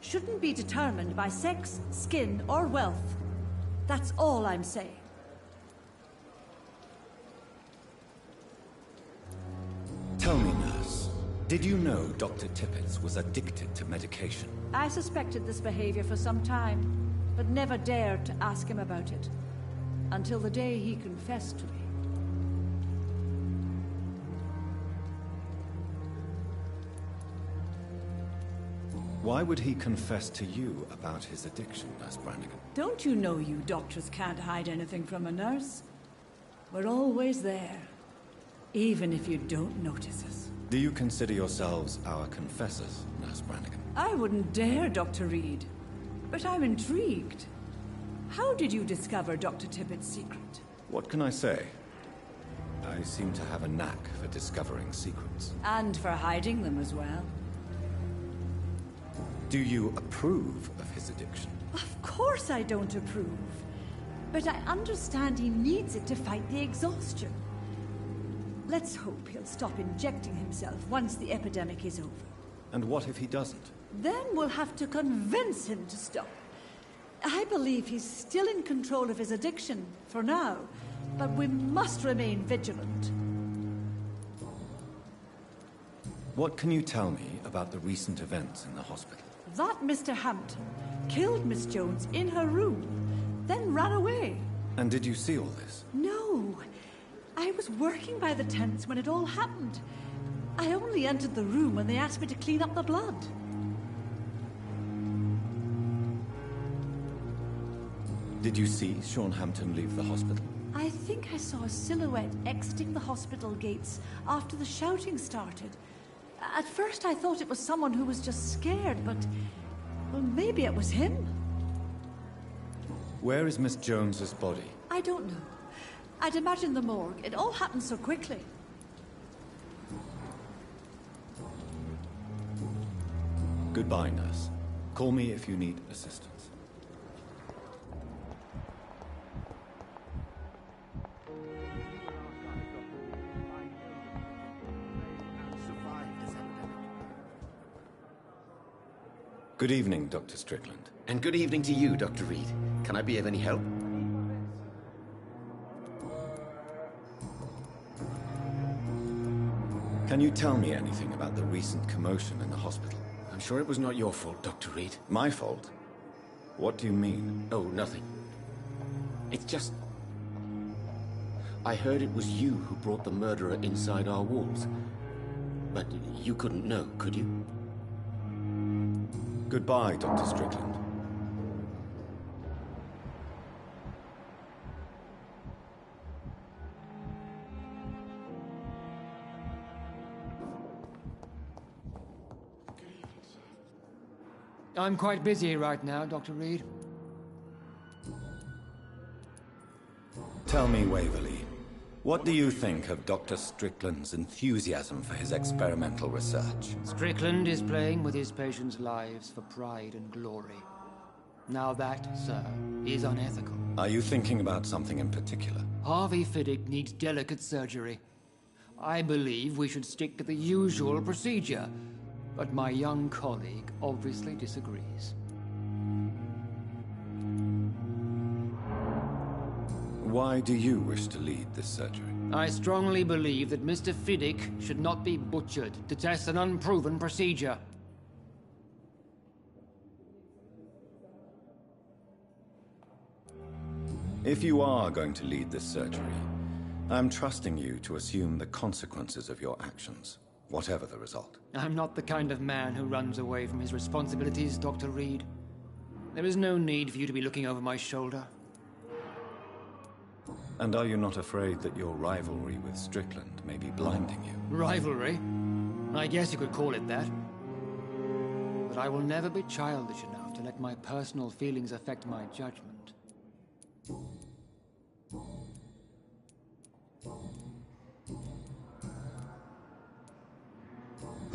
[SPEAKER 5] shouldn't be determined by sex, skin, or wealth. That's all I'm saying.
[SPEAKER 3] Tell me, nurse, did you know Dr. Tippett was addicted to medication?
[SPEAKER 5] I suspected this behavior for some time, but never dared to ask him about it. Until the day he confessed to me.
[SPEAKER 3] Why would he confess to you about his addiction, Nurse Brannigan?
[SPEAKER 5] Don't you know you doctors can't hide anything from a nurse? We're always there, even if you don't notice us.
[SPEAKER 3] Do you consider yourselves our confessors, Nurse Brannigan?
[SPEAKER 5] I wouldn't dare, Dr. Reed. But I'm intrigued. How did you discover Dr. Tippett's secret?
[SPEAKER 3] What can I say? I seem to have a knack for discovering secrets.
[SPEAKER 5] And for hiding them as well.
[SPEAKER 3] Do you approve of his addiction?
[SPEAKER 5] Of course I don't approve. But I understand he needs it to fight the exhaustion. Let's hope he'll stop injecting himself once the epidemic is over.
[SPEAKER 3] And what if he doesn't?
[SPEAKER 5] Then we'll have to convince him to stop. I believe he's still in control of his addiction, for now. But we must remain vigilant.
[SPEAKER 3] What can you tell me about the recent events in the hospital?
[SPEAKER 5] That Mr. Hampton killed Miss Jones in her room, then ran away.
[SPEAKER 3] And did you see all this?
[SPEAKER 5] No. I was working by the tents when it all happened. I only entered the room when they asked me to clean up the blood.
[SPEAKER 3] Did you see Sean Hampton leave the hospital?
[SPEAKER 5] I think I saw a silhouette exiting the hospital gates after the shouting started. At first I thought it was someone who was just scared, but... well, maybe it was him.
[SPEAKER 3] Where is Miss Jones's body?
[SPEAKER 5] I don't know. I'd imagine the morgue. It all happened so quickly.
[SPEAKER 3] Goodbye, nurse. Call me if you need assistance. Good evening, Dr. Strickland.
[SPEAKER 18] And good evening to you, Dr. Reed. Can I be of any help?
[SPEAKER 3] Can you tell me anything about the recent commotion in the hospital?
[SPEAKER 18] I'm sure it was not your fault, Dr. Reed.
[SPEAKER 3] My fault? What do you mean?
[SPEAKER 18] Oh, nothing. It's just... I heard it was you who brought the murderer inside our walls. But you couldn't know, could you?
[SPEAKER 3] Goodbye, Dr. Strickland.
[SPEAKER 8] I'm quite busy right now, Dr. Reed.
[SPEAKER 3] Tell me, Waverly, what do you think of Dr. Strickland's enthusiasm for his experimental research?
[SPEAKER 8] Strickland is playing with his patients' lives for pride and glory. Now that, sir, is unethical.
[SPEAKER 3] Are you thinking about something in particular?
[SPEAKER 8] Harvey Fiddick needs delicate surgery. I believe we should stick to the usual procedure, but my young colleague obviously disagrees.
[SPEAKER 3] Why do you wish to lead this surgery?
[SPEAKER 8] I strongly believe that Mr. Fiddick should not be butchered to test an unproven procedure.
[SPEAKER 3] If you are going to lead this surgery, I'm trusting you to assume the consequences of your actions, whatever the result.
[SPEAKER 8] I'm not the kind of man who runs away from his responsibilities, Dr. Reed. There is no need for you to be looking over my shoulder.
[SPEAKER 3] And are you not afraid that your rivalry with Strickland may be blinding you?
[SPEAKER 8] Rivalry? I guess you could call it that. But I will never be childish enough to let my personal feelings affect my judgment.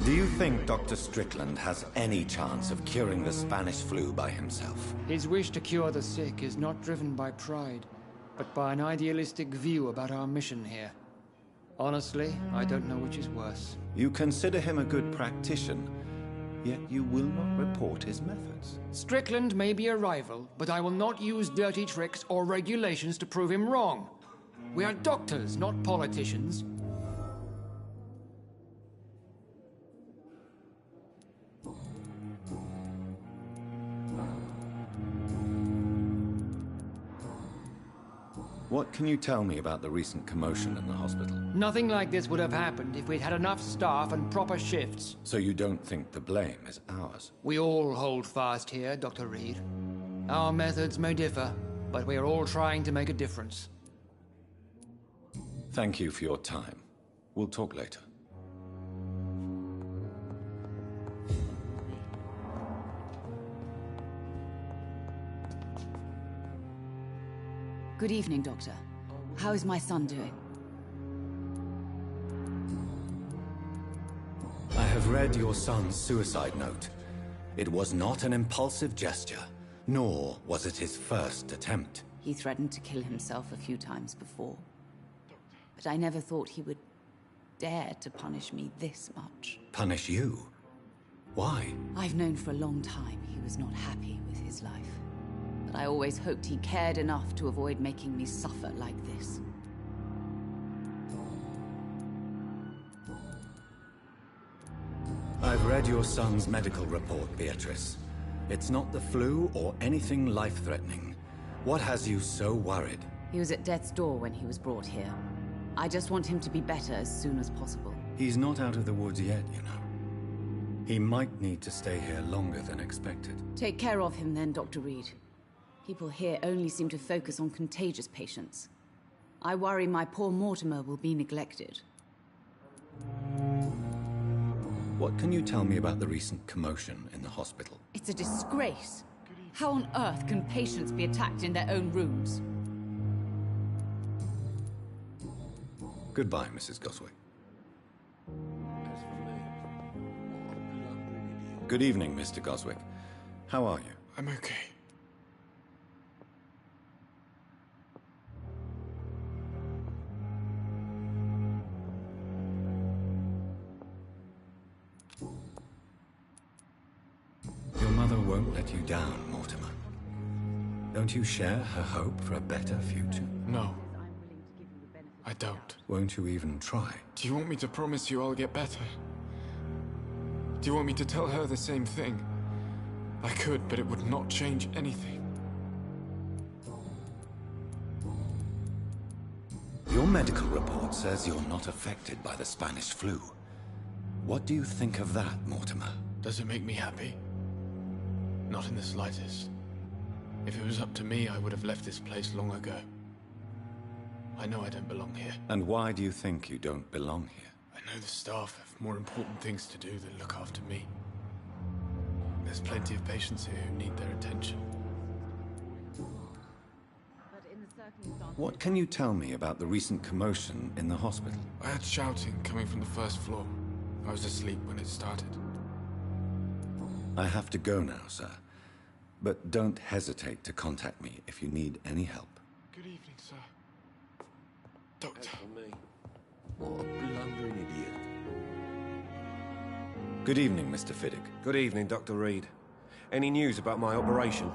[SPEAKER 3] Do you think Dr. Strickland has any chance of curing the Spanish flu by himself?
[SPEAKER 8] His wish to cure the sick is not driven by pride, but by an idealistic view about our mission here. Honestly, I don't know which is worse.
[SPEAKER 3] You consider him a good practitioner, yet you will not report his methods.
[SPEAKER 8] Strickland may be a rival, but I will not use dirty tricks or regulations to prove him wrong. We are doctors, not politicians.
[SPEAKER 3] What can you tell me about the recent commotion in the hospital?
[SPEAKER 8] Nothing like this would have happened if we'd had enough staff and proper shifts.
[SPEAKER 3] So you don't think the blame is ours?
[SPEAKER 8] We all hold fast here, Dr. Reed. Our methods may differ, but we are all trying to make a difference.
[SPEAKER 3] Thank you for your time. We'll talk later.
[SPEAKER 19] Good evening, Doctor. How is my son doing?
[SPEAKER 3] I have read your son's suicide note. It was not an impulsive gesture, nor was it his first attempt.
[SPEAKER 19] He threatened to kill himself a few times before. But I never thought he would dare to punish me this much.
[SPEAKER 3] Punish you? Why?
[SPEAKER 19] I've known for a long time he was not happy with his life. But I always hoped he cared enough to avoid making me suffer like this.
[SPEAKER 3] I've read your son's medical report, Beatrice. It's not the flu or anything life-threatening. What has you so worried?
[SPEAKER 19] He was at death's door when he was brought here. I just want him to be better as soon as possible.
[SPEAKER 3] He's not out of the woods yet, you know. He might need to stay here longer than expected.
[SPEAKER 19] Take care of him then, Dr. Reed. People here only seem to focus on contagious patients. I worry my poor Mortimer will be neglected.
[SPEAKER 3] What can you tell me about the recent commotion in the hospital?
[SPEAKER 19] It's a disgrace. How on earth can patients be attacked in their own rooms?
[SPEAKER 3] Goodbye, Mrs. Goswick. Good evening, Mr. Goswick. How are you?
[SPEAKER 20] I'm okay.
[SPEAKER 3] Your mother won't let you down, Mortimer. Don't you share her hope for a better future?
[SPEAKER 20] No. I don't.
[SPEAKER 3] Won't you even try?
[SPEAKER 20] Do you want me to promise you I'll get better? Do you want me to tell her the same thing? I could, but it would not change anything.
[SPEAKER 3] Your medical report says you're not affected by the Spanish flu. What do you think of that, Mortimer?
[SPEAKER 20] Does it make me happy? Not in the slightest. If it was up to me, I would have left this place long ago. I know I don't belong here.
[SPEAKER 3] And why do you think you don't belong here?
[SPEAKER 20] I know the staff have more important things to do than look after me. There's plenty of patients here who need their attention.
[SPEAKER 3] What can you tell me about the recent commotion in the hospital?
[SPEAKER 20] I had shouting coming from the first floor. I was asleep when it started.
[SPEAKER 3] I have to go now, sir. But don't hesitate to contact me if you need any help.
[SPEAKER 20] Good evening, sir. Doctor.
[SPEAKER 9] What a blundering idiot.
[SPEAKER 3] Good evening, Mr. Fiddick.
[SPEAKER 9] Good evening, Dr. Reed. Any news about my operation?